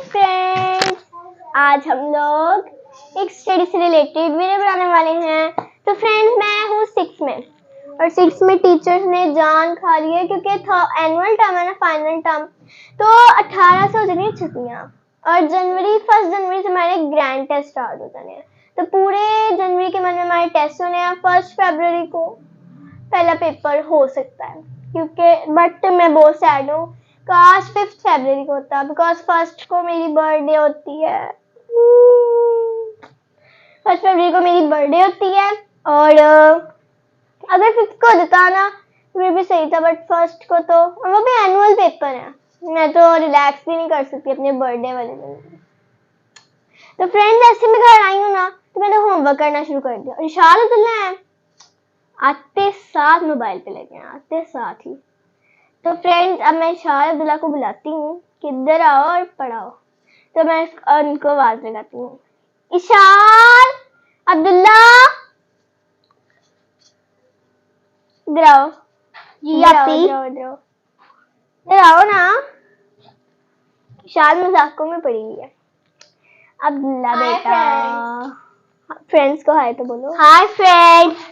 Friends, आज हम लोग एक स्टडी से रिलेटेड वीडियो बनाने वाले हैं। तो फ्रेंड्स, मैं हूँ 6 में और 6 में टीचर्स ने जान खा ली है क्योंकि एनुअल टर्म है ना, फाइनल टर्म। तो 18 से हो जानी छुट्टियाँ और 1 जनवरी से हमारे ग्रैंड टेस्ट स्टार्ट हो जाने हैं। तो पूरे जनवरी के महीने में हमारे टेस्ट होने हैं। 1 फरवरी को पहला पेपर हो सकता है क्योंकि बट मैं बहुत सैड हूँ, काश 5 फरवरी को होता बिकॉज 1 को मेरी बर्थडे होती है। 1 फरवरी को मेरी बर्थडे होती है और अगर 5 को देता ना फिर भी सही था, बट 1 को तो वो भी एनुअल पेपर है, मैं तो रिलैक्स भी नहीं कर सकती अपने बर्थडे वाले दिन। तो फ्रेंड्स, ऐसे मैं घर आई हूँ ना तो मैंने होमवर्क करना शुरू कर दिया और इशारा चलना है आते साथ मोबाइल पे लेके आते साथ ही। तो फ्रेंड्स, अब मैं इशारा अब्दुल्ला को बुलाती हूँ कि इधर आओ और पढ़ाओ। तो मैं उनको आवाज लगाती हूँ, इशार, अब्दुल्ला, इधर आओ, इधर आओ ना। इशार मजाकों में पड़ी हुई है। अब्दुल्ला बेटा, फ्रेंड्स को हाय तो बोलो। Hi friends.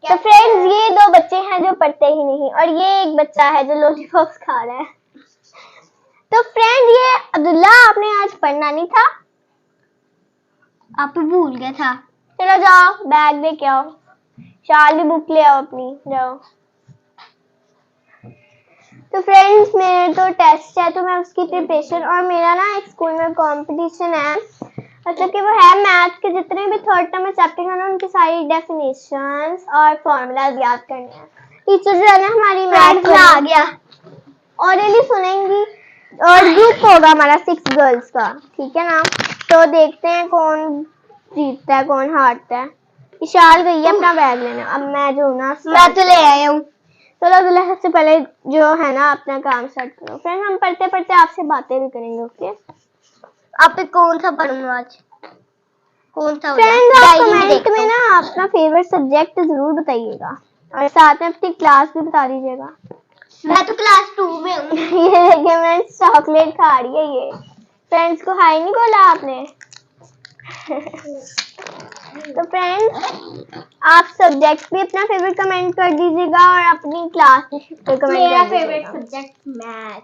तो फ्रेंड्स, ये 2 बच्चे हैं जो पढ़ते ही नहीं और ये एक बच्चा है जो लॉलीपॉप्स खा रहा है। तो फ्रेंड्स, ये अब्दुल्ला, आपने आज पढ़ना नहीं था? आप भूल गया था। चलो जाओ बैग लेके आओ, शाल भी बुक ले आओ अपनी, जाओ। तो फ्रेंड्स, मेरे तो टेस्ट है तो मैं उसकी प्रिपरेशन, और मेरा ना एक स्कूल में कंपटीशन है, मतलब कि वो है मैथ के जितने भी 3rd टर्म में चैप्टर है ना उनकी सारी डेफिनेशंस और फॉर्मूलाज याद करने हैं। टीचर जो है ना हमारी मैथ में आ गया ऑलरेडी सुनेंगी और ग्रुप होगा हमारा 6 गर्ल्स का, ठीक है ना। तो देखते हैं कौन जीतता है कौन हारता है। इशार गई है अपना बैग लेना, अब मैं जो ना मैं तो ले आया हूँ। चलो अब्दुल्ला, सबसे पहले जो है ना अपना काम स्टार्ट करो। फ्रेंड्स, हम पढ़ते पढ़ते आपसे बातें भी करेंगे, ओके। आप पे कौन सा पढ़ूंगा आज? कौन सा? फ्रेंड्स, आप कमेंट में ना अपना फेवरेट सब्जेक्ट जरूर बताइएगा और साथ में अपनी क्लास भी बता दीजिएगा। मैं तो क्लास 2 में हूँ। ये देखिए मैं चॉकलेट खा रही है ये। फ्रेंड्स को हाय नहीं बोला आपने। तो फ्रेंड्स, आप सब्जेक्ट भी अपना फेवरेट कमेंट कर दीजिएगा और अपनी क्लास भी कमेंट कर दीजिएगा। मेरा फेवरेट सब्जेक्ट मैथ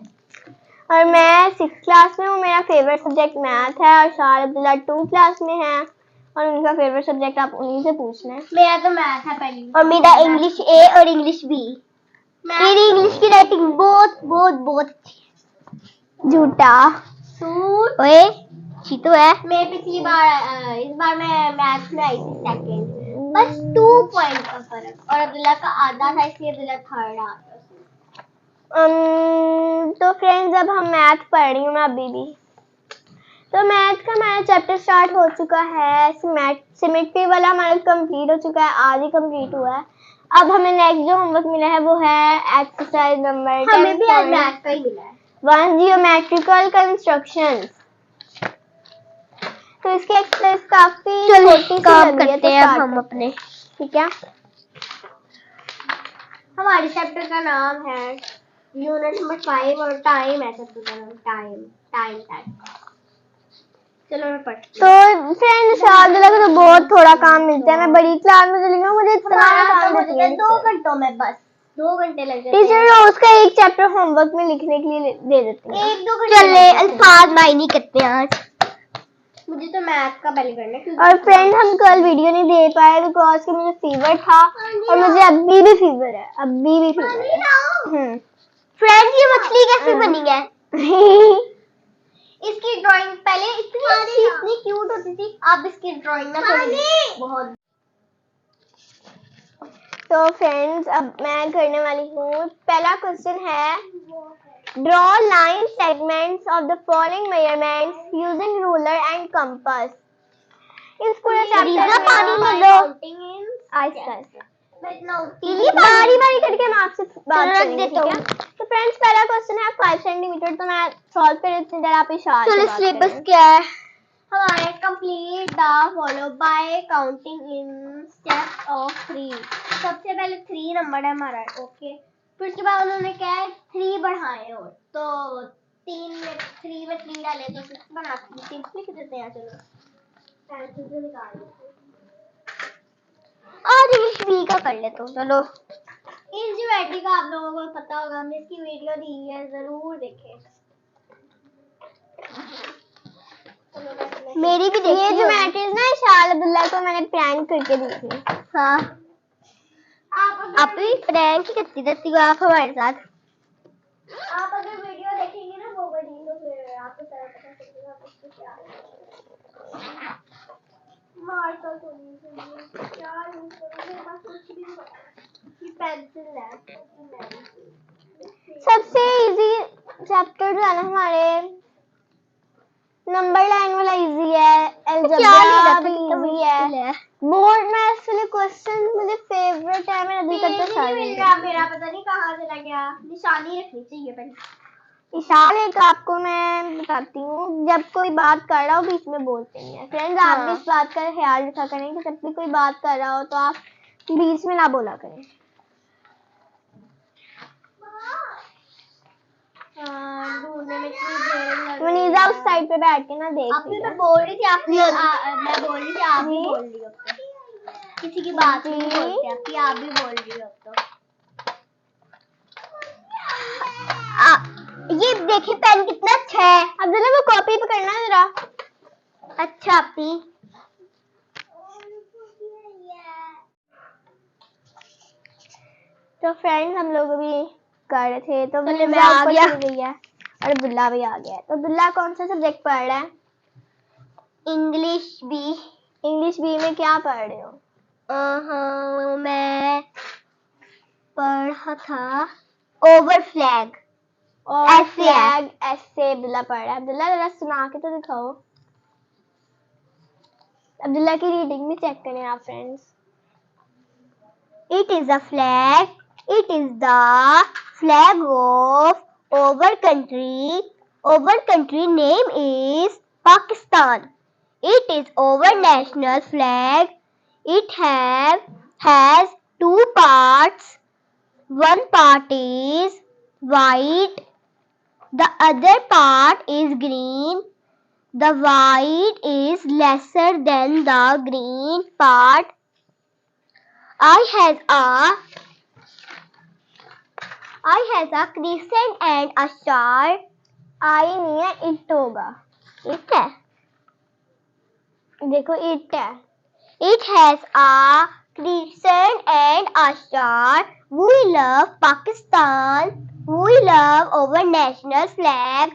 और मैं 6th क्लास में हूँ, मेरा फेवरेट सब्जेक्ट मैथ है और शार अब्दुल्ला 2 क्लास में है और उनका फेवरेट सब्जेक्ट आप उन्हीं से पूछना है। मेरा तो मैथ है पहली, और मेरा इंग्लिश ए और इंग्लिश बी। मेरी इंग्लिश की राइटिंग बहुत बहुत बहुत अच्छी है। झूठा ओए चीतू है। मैं पिछली बार इस बार मैं मैथ में आई थी सेकंड, बस 2 पॉइंट का फर्क, और अब्दुल्ला का आधा था इसलिए अब्दुल्ला 3rd आ गया। तो फ्रेंड्स, अब हम मैथ पढ़ रही हूँ मैं अभी भी। तो मैथ का हमारा चैप्टर स्टार्ट हो चुका है, सिमेट्री वाला हमारा कंप्लीट हो चुका है, आज ही कंप्लीट हुआ है। अब हमें नेक्स्ट जो होमवर्क मिला है वो है एक्सरसाइज नंबर 10। हमें भी आज मैथ का ही मिला है, 1 जियोमेट्रिकल कंस्ट्रक्शंस। तो इसकी एक्सरसाइज काफी छोटी काम करते हैं अब हम अपने, ठीक है। हमारे चैप्टर का नाम है यूनिट नंबर 5 और टाइम है चैप्टर का नाम, टाइम। चलो मैं पढ़ती हूँ। तो फ्रेंड्स, अब्दुल्ला को तो बहुत थोड़ा काम मिलता है, मैं बड़ी क्लास में चली गई, मुझे इतना काम देती है 2 घंटों में, बस 2 घंटे लग जाते हैं। टीचर उसका एक चैप्टर होमवर्क में लिखने के लिए दे देते हैं। 1-2 घंटे चले अल्फाज मायने करते हैं आज। मुझे तो मैथ का पहले करना है। और फ्रेंड, हम कल वीडियो नहीं दे पाए बिकॉज कि मुझे फीवर था और मुझे अभी भी फीवर है, अभी भी फीवर है। फ्रेंड, ये मछली कैसे बनी है? इसकी ड्राइंग पहले इतनी क्यूट होती थी, अब इसकी ड्राइंग ना थोड़ी बहुत। तो फ्रेंड्स, अब मैं करने वाली हूँ, पहला क्वेश्चन है draw line segments of the following measurements using ruler and compass. इस पूरे चैप्टर में पानी ले लो। आहिस्ता बारी बारी करके हम आपसे बात करेंगे, ठीक है। तो फ्रेंड्स, पहला क्वेश्चन है 5 सेंटीमीटर, तो मैं सॉल्व कर इतनी देर आप इशारे से बात सिलेबस करें। क्या है हमारे? Complete the follow by counting in steps of 3। सबसे पहले 3 नंबर है हमारा, ओके। फिर उसके बाद उन्होंने क्या है 3 बढ़ाए और तो 3 में 3 में 3 डाले तो 6 बनाती हूँ। 6 लिख देते हैं चलो। पेंसिल से निकाल और इंग्लिश बी का कर लेते हूँ चलो। इस ज्योमेट्री का आप लोगों को पता होगा, हमने इसकी वीडियो दी है, जरूर देखें। मेरी भी देखी ये ज्योमेट्रीज ना इशाल अब्दुल्ला को मैंने प्रैंक करके दी थी। हाँ आप भी प्रैंक ही करती रहती हो आप हमारे साथ। आप अगर वीडियो देखेंगे ना वो बड़ी तो फिर आपको सारा पता चलेगा उसको क्या है। मार्कर तो नहीं क्या यूज करूँ, मेरे पास कुछ भी नहीं पता। ये पेंसिल है। सबसे इजी चैप्टर जो है ना हमारे नंबर लाइन वाला इजी है, अलजेब्रा भी इजी है। बोर्ड में एक्चुअली क्वेश्चन मुझे फेवरेट है, मेरा दिल करता है सारे। मेरा पता नहीं कहाँ चला गया, निशानी रखनी चाहिए पहले। इशाल एक आपको मैं बताती हूँ, जब कोई बात कर रहा हो बीच में बोलते नहीं है। फ्रेंड्स आप भी इस बात का ख्याल रखा करें कि जब भी कोई बात कर रहा हो तो आप बीच में ना बोला करें। मुनीजा उस साइड पे बैठ के ना देख रही है। मैं बोल रही थी आप भी बोल रही हो। किसी की बात नहीं बोलते आपकी, आप भी बोल रही हो तो। ये देखिए पेन कितना अच्छा है। अब्दुल्ला वो कॉपी पकड़ना जरा। अच्छा आपी। तो फ्रेंड्स हम लोग अभी कर रहे थे तो मैं आ गया गई है और अब्दुल्ला भी आ गया है। तो अब्दुल्ला कौन सा सब्जेक्ट पढ़ रहा है? English B. इंग्लिश बी में क्या पढ़ रहे हो? मैं पढ़ा था ओवर फ्लैग और फ्लैग ऐसे अब्दुल्ला पढ़ रहा है। अब्दुल्ला जरा सुना के तो दिखाओ। अब्दुल्ला की रीडिंग भी चेक करें आप friends. It is a flag. It is the flag of our country. Our country name is Pakistan. It is our national flag. It has two parts. One part is white. The other part is green. The white is lesser than the green part. I has a crescent and a star. आई नहीं है, it होगा। It है। देखो it है। It has a crescent and a star. We love Pakistan. We love our national flag.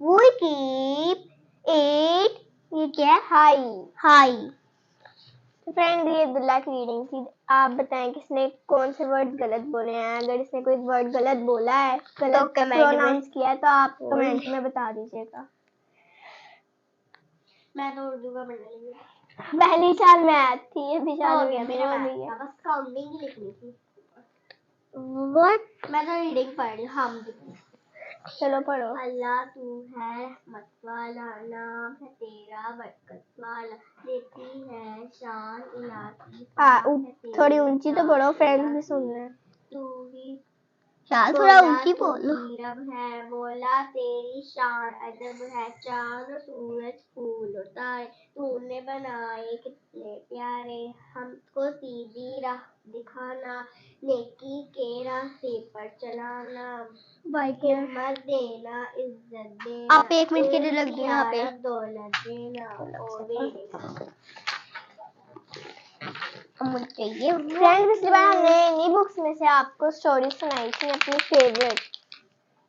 We keep it. ये क्या है? High. तो फ्रेंड ये अब्दुल्ला की रीडिंग थी। आप बताएं किसने कौन से वर्ड गलत बोले हैं। अगर इसने कोई वर्ड गलत बोला है, गलत प्रोनाउंस किया है तो आप कमेंट में बता दीजिएगा। मैं तो उर्दू का पढ़ने लगी। पहली साल मैथ थी, ये भी चालू हो गया मेरा मैथ, बस काउंटिंग ही लिखनी थी। What? मैं तो रीडिंग पढ़ रही हूँ। चलो पढ़ो। अल्लाह तू है रहमत वाला, नाम है तेरा बरकत वाला, देती है शान इलाही। थोड़ी ऊंची तो पढ़ो, फ्रेंड्स भी सुन रहे हैं। तू ही थोड़ा ऊंची बोलो। रब है बोला तेरी शान, अदब है चांद और सूरज फूल और तारे, तूने बनाए कितने प्यारे, हमको सीधी राह दिखाना, नेकी के रास्ते पर चलाना, हिम्मत देना, इज्जत देना। आप 1 मिनट के लिए लग गई यहाँ पे। दौलत देना चाहिए। फ्रेंड्स पिछली बार हमने इन्हीं बुक्स में से आपको स्टोरी सुनाई थी अपनी फेवरेट।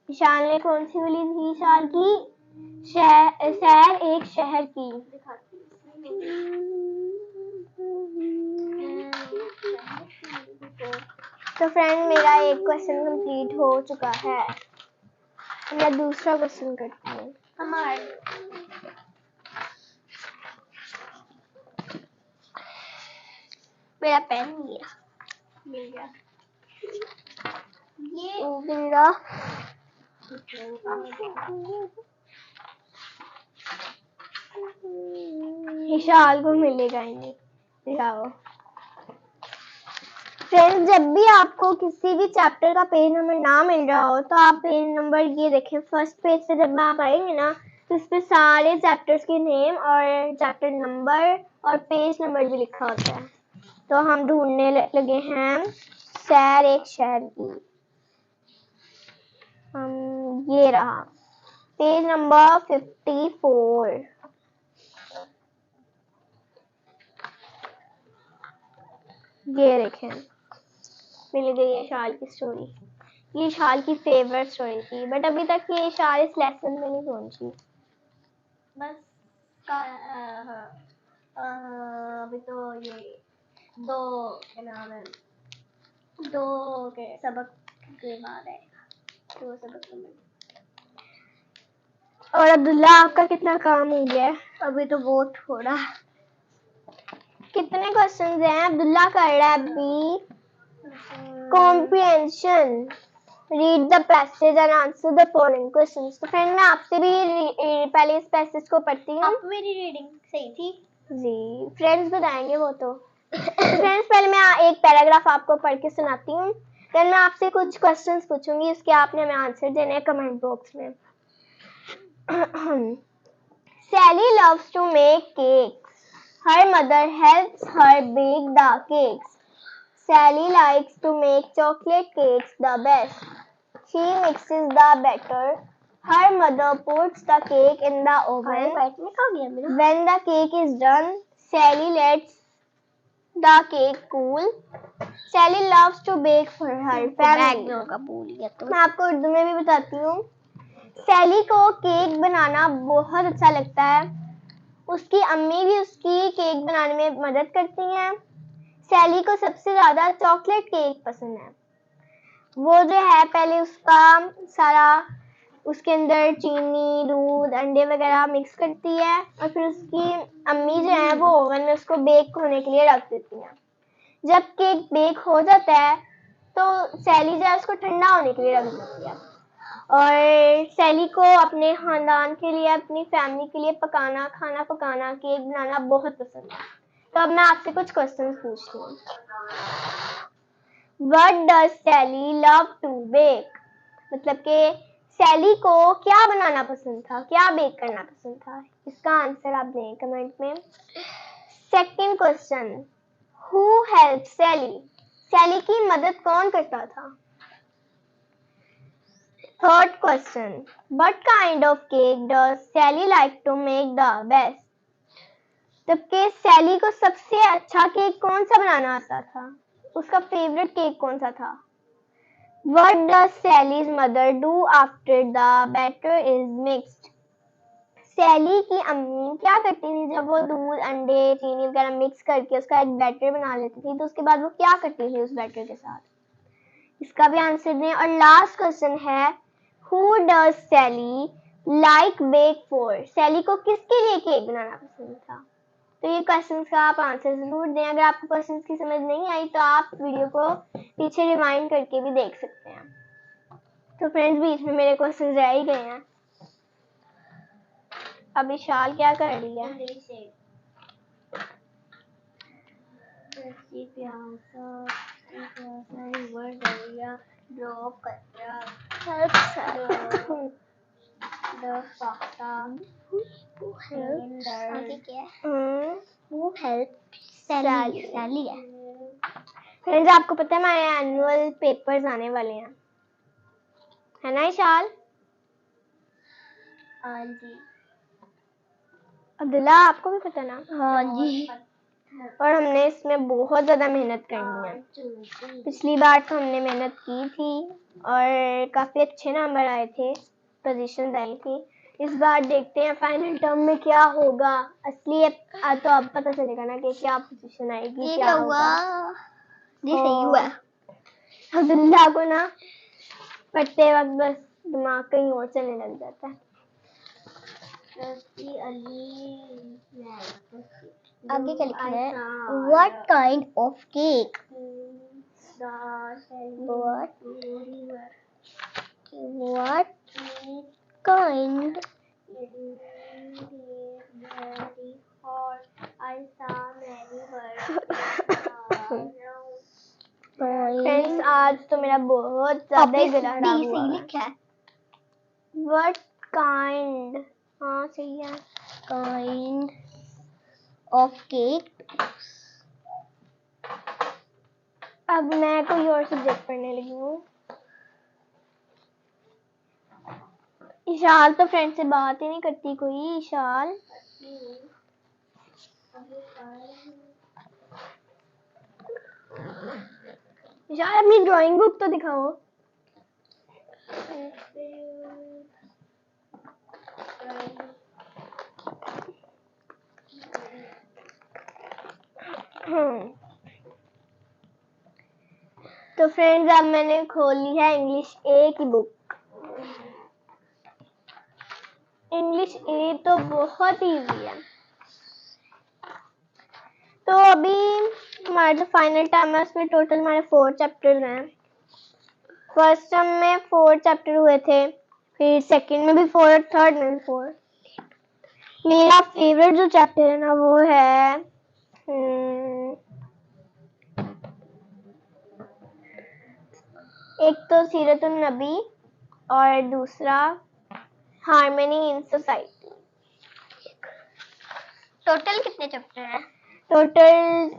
ईशान ने कौन सी वाली थी? ईशान की सैर एक शहर की। तो फ्रेंड मेरा एक क्वेश्चन कंप्लीट हो चुका है। मैं दूसरा क्वेश्चन करती हूँ। मेरा पेन मिल गया। ये मेरा विशाल को मिलेगा ही नहीं। जाओ फ्रेंड्स, जब भी आपको किसी भी चैप्टर का पेज नंबर ना मिल रहा हो तो आप पेज नंबर ये देखें, फर्स्ट पेज से जब आप आएंगे ना तो इस पे सारे चैप्टर्स के नेम और चैप्टर नंबर और पेज नंबर भी लिखा होता है। तो हम ढूंढने लगे हैं सैर एक शहर की। ये रहा पेज नंबर 54। ये देखें, मिल गई है शाल की स्टोरी। ये शाल की फेवरेट स्टोरी थी, बट अभी तक ये शाल इस लेसन में नहीं पहुंची। बस अभी तो ये दो क्या नाम है, दो के सबक के बाद आएगा, दो सबक के बाद। और अब्दुल्ला, आपका कितना काम हो गया है? अभी तो बहुत थोड़ा। कितने क्वेश्चंस हैं? अब्दुल्ला कर रहा है अभी comprehension. Read the passage and answer the following questions. तो फ्रेंड, मैं आपसे भी पहले इस पैसेज को पढ़ती हूँ। आप मेरी रीडिंग सही थी जी, फ्रेंड्स बताएंगे वो तो। फ्रेंड्स, पहले मैं एक पैराग्राफ आपको पढ़ के सुनाती हूँ, फिर मैं आपसे कुछ क्वेश्चंस पूछूंगी, उसके आपने हमें आंसर देने हैं कमेंट बॉक्स में। Sally loves to make cakes. Her mother helps her bake the cakes. Sally likes to make chocolate cakes the best. She mixes the batter. Her mother puts the cake in the oven. When the cake is done, Sally lets the cake cool. Sally loves to bake for her family. मैं आपको उर्दू में भी बताती हूँ। सैली को cake बनाना बहुत अच्छा लगता है। उसकी अम्मी भी उसकी केक बनाने में मदद करती हैं। सैली को सबसे ज्यादा चॉकलेट केक पसंद है। वो जो है पहले उसका सारा उसके अंदर चीनी, दूध, अंडे वगैरह मिक्स करती है और फिर उसकी अम्मी जो है वो ओवन में उसको बेक होने के लिए रख देती है। जब केक बेक हो जाता है तो सैली जो है उसको ठंडा होने के लिए रख देती है। और सैली को अपने खानदान के लिए, अपनी फैमिली के लिए खाना पकाना, केक बनाना बहुत पसंद है। तो अब मैं आपसे कुछ क्वेश्चंस पूछती हूँ। What does Sally love to bake? मतलब कि सैली को क्या बनाना पसंद था, क्या बेक करना पसंद था? इसका आंसर आप दें कमेंट में। Second question, Who helps Sally? सैली की मदद कौन करता था? Third question, what kind of cake does Sally like to make the best? जबकि सैली को सबसे अच्छा केक कौन सा बनाना आता था? उसका फेवरेट केक कौन सा था? What does Sally's mother do after the batter is mixed? सैली की अम्मी क्या करती थी जब वो दूध, अंडे, चीनी वगैरह मिक्स करके उसका एक बैटर बना लेती थी, तो उसके बाद वो क्या करती थी उस बैटर के साथ? इसका भी आंसर दें। और लास्ट क्वेश्चन है, Who does Sally like bake for? सैली को किसके लिए केक बनाना पसंद था? तो ये क्वेश्चंस का आप आंसर जरूर दें। अगर आपको क्वेश्चंस की समझ नहीं आई तो आप वीडियो को पीछे रिवाइंड करके भी देख सकते हैं। तो फ्रेंड्स, बीच में मेरे क्वेश्चंस रह ही गए हैं। अब विशाल क्या कर रही है? सैली है। फ्रेंड्स, आपको पता है हमारे एनुअल पेपर्स आने वाले हैं, है ना विशाल? हाँ जी। अब्दुल्ला, आपको भी पता ना? हाँ जी। और हमने इसमें बहुत ज्यादा मेहनत करनी है। पिछली बार तो हमने मेहनत की थी और काफी अच्छे नंबर आए थे, पोजीशन आई थी। इस बार देखते हैं फाइनल टर्म में क्या होगा। असली तो अब पता चलेगा ना कि क्या पोजीशन आएगी, ये क्या होगा। ये सही हुआ। अब्दुल्ला को ना पढ़ते वक्त बस दिमाग कहीं और चलने लग जाता है। आगे क्या लिखा है? What kind of cake? What kind? आज तो मेरा बहुत ज्यादा ही गला खराब सही हुआ। लिखा है। What kind? हाँ सही है। Kind of cake। अब मैं कोई और सब्जेक्ट पढ़ने लगी हूँ। इशाल तो फ्रेंड से बात ही नहीं करती कोई। इशाल इशाल अपनी ड्राइंग बुक तो दिखाओ। तो फ्रेंड्स अब मैंने खोली है इंग्लिश ए की बुक। इंग्लिश ए तो बहुत इजी है। तो अभी हमारा जो फाइनल टर्म है उसमें टोटल हमारे 4 चैप्टर्स हैं। फर्स्ट टर्म में 4 चैप्टर हुए थे, फिर सेकंड में भी 4 और थर्ड में भी 4। मेरा फेवरेट जो चैप्टर है ना वो है एक तो सीरतुन नबी और दूसरा हार्मनी इन सोसाइटी। टोटल कितने चैप्टर हैं? टोटल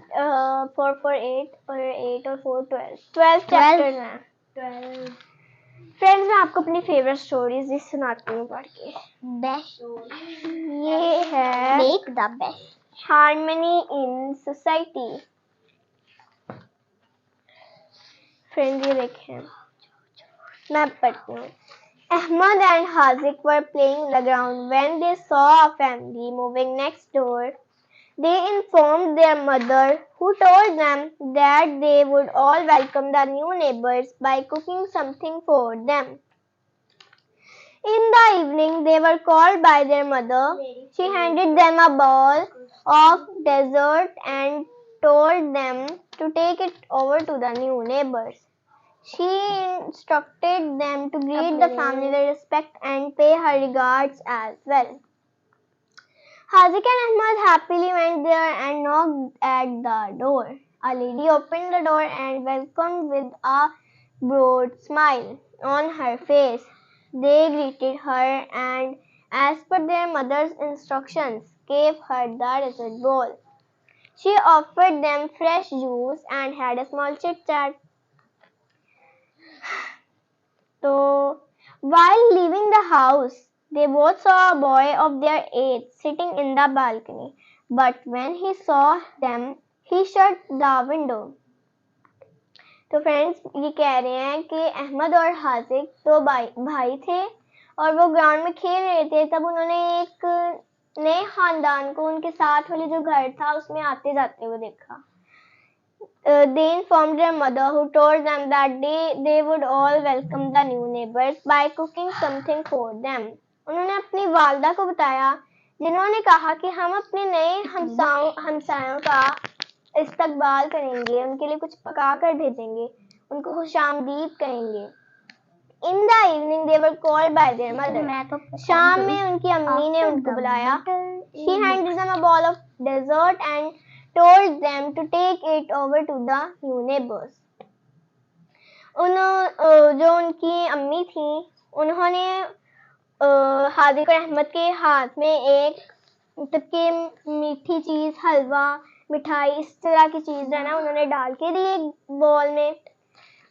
4 4 8 और 8 और 4 12 चैप्टर्स हैं। 12 फ्रेंड्स मैं आपको अपनी फेवरेट स्टोरीज भी सुनाती हूँ पढ़ के। बेस्ट। ये है make the best. Harmony in society. Friends ये देखें, मैं पढ़ती हूँ। Ahmad and Hazik were playing in the ground when they saw a family moving next door. They informed their mother, who told them that they would all welcome the new neighbors by cooking something for them. In the evening, they were called by their mother. She handed them a bowl of dessert and told them to take it over to the new neighbors. She instructed them to greet the family with respect and pay her regards as well. Hazik and Ahmad happily went there and knocked at the door. A lady opened the door and welcomed with a broad smile on her face. They greeted her and, as per their mother's instructions, gave her the dessert bowl. She offered them fresh juice and had a small chit-chat. So, while leaving the house, they both saw a boy of their age sitting in the balcony. But when he saw them, he shut the window. तो friends ये कह रहे हैं कि अहमद और हाजिक तो भाई थे और वो ग्राउंड में खेल रहे थे। तब उन्होंने एक नए खानदान को उनके साथ वाले जो घर था उसमें आते जाते हुए देखा। They informed their mother, who told them that they would all welcome the new neighbors by cooking something for them. उन्होंने अपनी वालदा को बताया, जिन्होंने कहा कि हम अपने नए हमसायों का इस्तकबाल करेंगे, उनके लिए कुछ पका कर भेजेंगे, उनको खुशामदीद करेंगे। In the evening, they were called by their mother. शाम में उनकी अम्मी ने उनको बुलाया। She handed them a bowl of dessert and told them to take it over to the new neighbors. जो उनकी अम्मी थी उन्होंने हाजिक और अहमद के हाथ में एक मतलब कि मीठी चीज, हलवा, मिठाई इस तरह की चीज है ना उन्होंने डाल के दी एक बॉल में।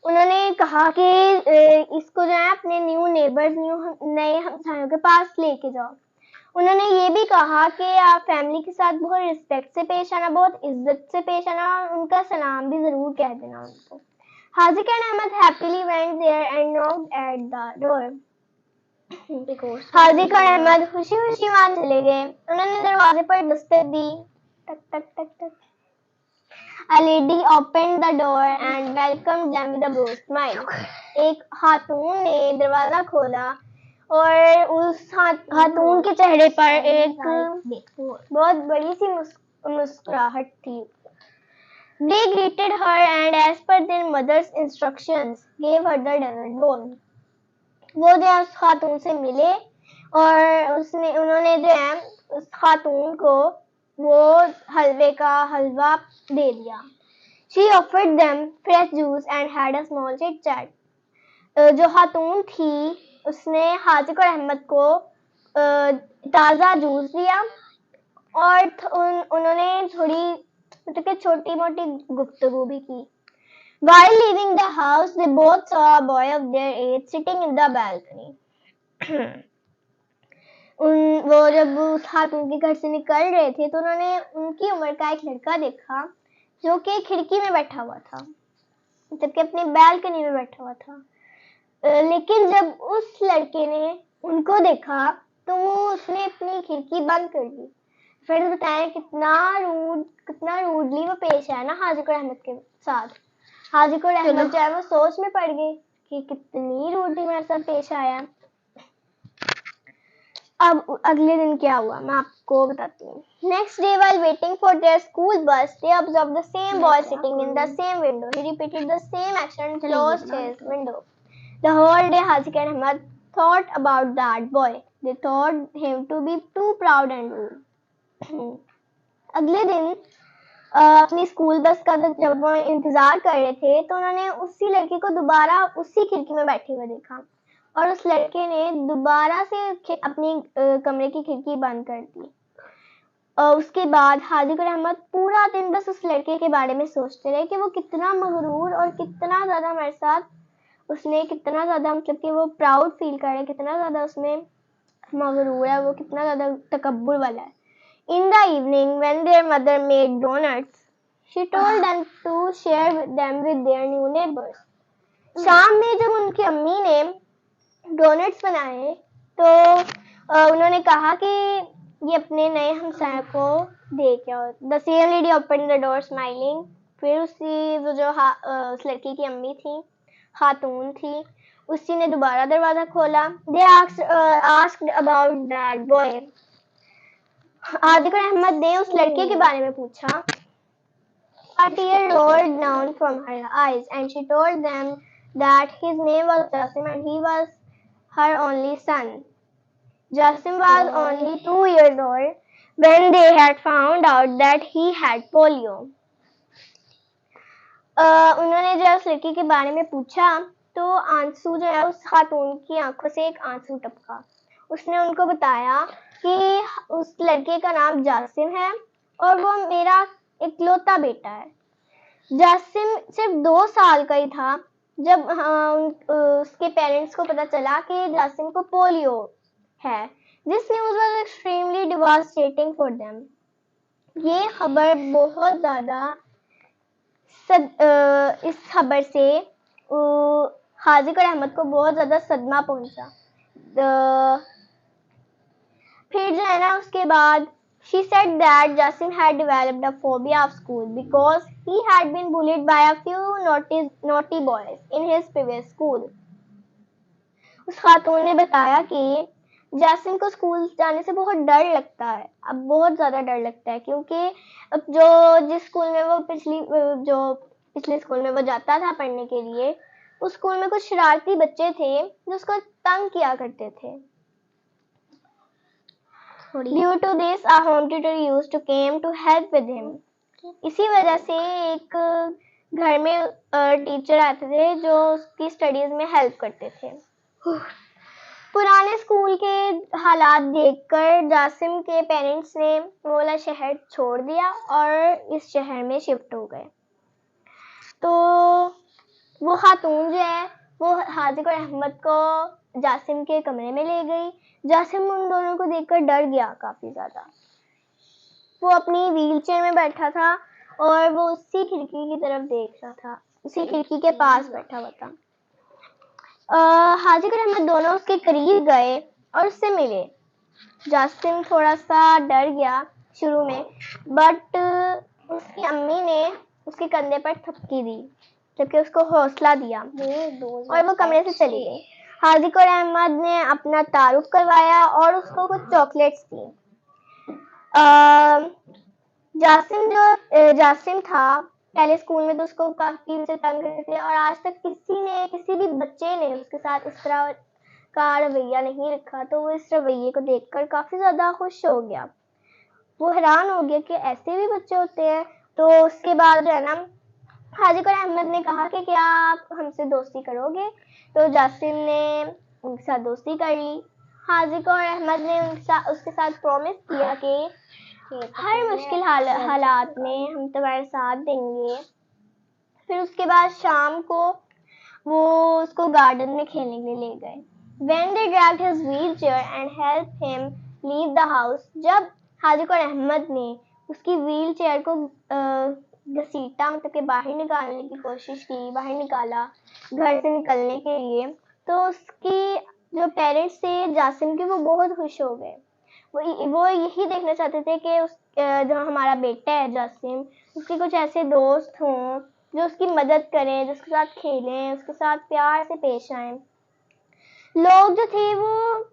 उन्होंने कहा कि इसको जो है अपने न्यू नेबर्स, नए हमसायों के पास लेके जाओ। उन्होंने ये भी कहा कि आप फैमिली के साथ बहुत रिस्पेक्ट से पेश आना, बहुत इज्जत से पेश आना और उनका सलाम भी जरूर कह देना उनको। Haziq and Ahmed happily went there and knocked at the door. Haziq और अहमद खुशी खुशी वहां चले गए। उन्होंने दरवाजे पर दस्तक दी। टक टक टक टक। A lady opened the door and welcomed them with a broad smile. एक खातून ने दरवाजा खोला और उस खातून के चेहरे पर एक बहुत बड़ी सी मुस्कुराहट थी। They greeted her and as per their mother's instructions gave her the dessert bowl. वो जो है उस खातून से मिले और उन्होंने जो है उस खातून को वो हलवे का हलवा दे दिया। She offered them fresh juice and had a small chit chat. जो खातून थी उसने हाजिक और अहमद को ताज़ा जूस दिया और उन्होंने थोड़ी मतलब कि छोटी मोटी गुफ्तगू भी की. While leaving the house, they both saw a boy of their age sitting in the balcony. वो जब उस खातून के घर से निकल रहे थे तो उन्होंने उनकी उम्र का एक लड़का देखा जो कि खिड़की में बैठा हुआ था, मतलब कि अपनी बालकनी में बैठा हुआ था. लेकिन जब उस लड़के ने उनको देखा तो उसने अपनी खिड़की बंद कर दी. फ्रेंड्स बताएं कितना रूडली वो पेश आया ना हाजिक और अहमद के साथ. हाजिक और अहमद जो है वो सोच में पड़ गए कि कितनी रूडली मेरे साथ पेश आया. अब अगले दिन क्या हुआ मैं आपको बताती हूँ. Next day, while waiting for their school bus, they observed the same boy sitting in the same window. He repeated the same action and closed his window. The whole day, Haziq and Ahmad thought about that boy. They thought him to be too proud and rude. अगले दिन अपनी school bus का जब वो इंतजार कर रहे थे तो उन्होंने उसी लड़के को दोबारा उसी खिड़की में बैठे हुए देखा और उस लड़के ने दोबारा से अपनी कमरे की खिड़की बंद कर दी. उसके बाद हाजिक और अहमद पूरा दिन बस उस लड़के के बारे में सोचते रहे कि वो कितना मगरूर और कितना ज़्यादा हमारे साथ उसने कितना ज़्यादा मतलब कि वो प्राउड फील कर रहा है, कितना ज़्यादा उसमें मगरूर है, वो कितना ज़्यादा तकब्बुर वाला है. In the evening, when their mother made donuts, she told them to share them with their new neighbors. शाम में जब उनकी अम्मी ने डोनट्स बनाए तो उन्होंने कहा कि ये अपने नए हमसायों को दे के आओ. The same lady opened the door smiling. फिर वो जो उस लड़की की अम्मी थी, खातून थी, उसी ने दोबारा दरवाजा खोला. They asked about that boy. Hazik और अहमद ने उस लड़के के बारे में पूछा. A tear rolled down from her eyes and she told them that his name was Jasim and he was her only son. Jasim was only 2 years old when they had found out that he had polio. उन्होंने जब उस लड़की के बारे में पूछा तो आंसू जो है उस खातून की आंखों से एक आंसू टपका. उसने उनको बताया कि उस लड़के का नाम जासिम है और वो मेरा इकलौता बेटा है. जासिम सिर्फ 2 साल का ही था जब उसके पेरेंट्स को पता चला कि जासिम को पोलियो है. This news was extremely devastating for them. ये खबर बहुत ज़्यादा इस खबर से हाजिक और अहमद को बहुत ज़्यादा सदमा पहुंचा. फिर जो है ना उसके बाद she said that Jasim had developed a phobia of school because he had been bullied by a few naughty boys in his previous school. उस खातून ने बताया कि जासिम को स्कूल जाने से बहुत डर लगता है. अब बहुत ज़्यादा डर लगता है क्योंकि जिस स्कूल में वो पिछले स्कूल में वो जाता था पढ़ने के लिए, उस स्कूल में कुछ शरारती बच्चे थे जो उसको तंग किया करते थे. Due to this, a home tutor used to came to help with him. इसी वजह से एक घर में टीचर आते थे जो उसकी स्टडीज में हेल्प करते थे. पुराने स्कूल के हालात देखकर जासिम के पेरेंट्स ने वो वाला शहर छोड़ दिया और इस शहर में शिफ्ट हो गए. तो वो खातून जो है वो हाजिक और अहमद को जासिम के कमरे में ले गई. जासिम उन दोनों को देखकर डर गया काफी ज्यादा. वो अपनी व्हीलचेयर में बैठा था और वो उसी खिड़की की तरफ देख रहा था, उसी खिड़की के पास बैठा हुआ था. हाजिक और अहमद दोनों उसके करीब गए और उससे मिले. जासिम थोड़ा सा डर गया शुरू में, बट उसकी अम्मी ने उसके कंधे पर थपकी दी जबकि उसको हौसला दिया और वो कमरे से चली गई. हाजिक और अहमद ने अपना तारुफ करवाया और उसको कुछ चॉकलेट्स दी. जासिम था पहले स्कूल में तो उसको काफी उसे तंग करते थे और आज तक किसी भी बच्चे ने उसके साथ इस तरह का रवैया नहीं रखा. तो वो इस रवैये को देखकर काफी ज्यादा खुश हो गया. वो हैरान हो गया कि ऐसे भी बच्चे होते हैं. तो उसके बाद जो है ना हाजिक और अहमद ने कहा कि क्या आप हमसे दोस्ती करोगे, तो जासिम ने उनके साथ दोस्ती कर ली। हाजिक और अहमद ने उसके साथ प्रॉमिस किया कि हर मुश्किल हालात में हम तुम्हारे साथ देंगे। फिर उसके बाद शाम को वो उसको गार्डन में खेलने के लिए ले गए। When they dragged his wheelchair and helped him leave the house, जब हाजिक और अहमद ने उसकी व्हील चेयर को घसीटा, मतलब कि बाहर निकालने की कोशिश की, बाहर निकाला घर से निकलने के लिए, तो उसकी जो पेरेंट्स थे जासिम के, वो बहुत खुश हो गए। वो यही देखना चाहते थे कि जो हमारा बेटा है जासिम, उसके कुछ ऐसे दोस्त हों जो उसकी मदद करें, जो उसके साथ खेलें, उसके साथ प्यार से पेश आएं। लोग जो थे वो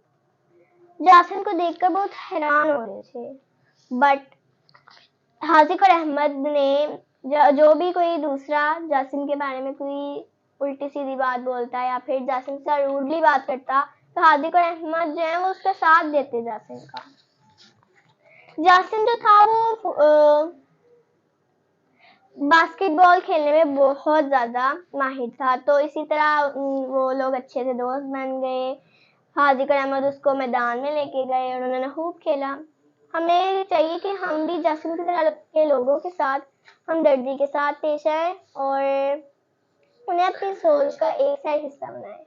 जासिम को देखकर बहुत हैरान हो रहे थे, बट हाजिक और अहमद ने जो भी कोई दूसरा जासिम के बारे में कोई उल्टी सीधी बात बोलता है या फिर जासिम से रूडली बात करता, तो हाजिक और अहमद जो है वो उसका साथ देते जासिम का। जासिम जो था वो बास्केटबॉल खेलने में बहुत ज़्यादा माहिर था, तो इसी तरह वो लोग अच्छे से दोस्त बन गए। हाजिक और अहमद उसको मैदान में लेके गए और उन्होंने खूब खेला। हमें चाहिए कि हम भी जासिम की तरह के लोगों के साथ हमदर्दी के साथ पेश आए और उन्हें अपनी सोच का एक सा हिस्सा बनाएं।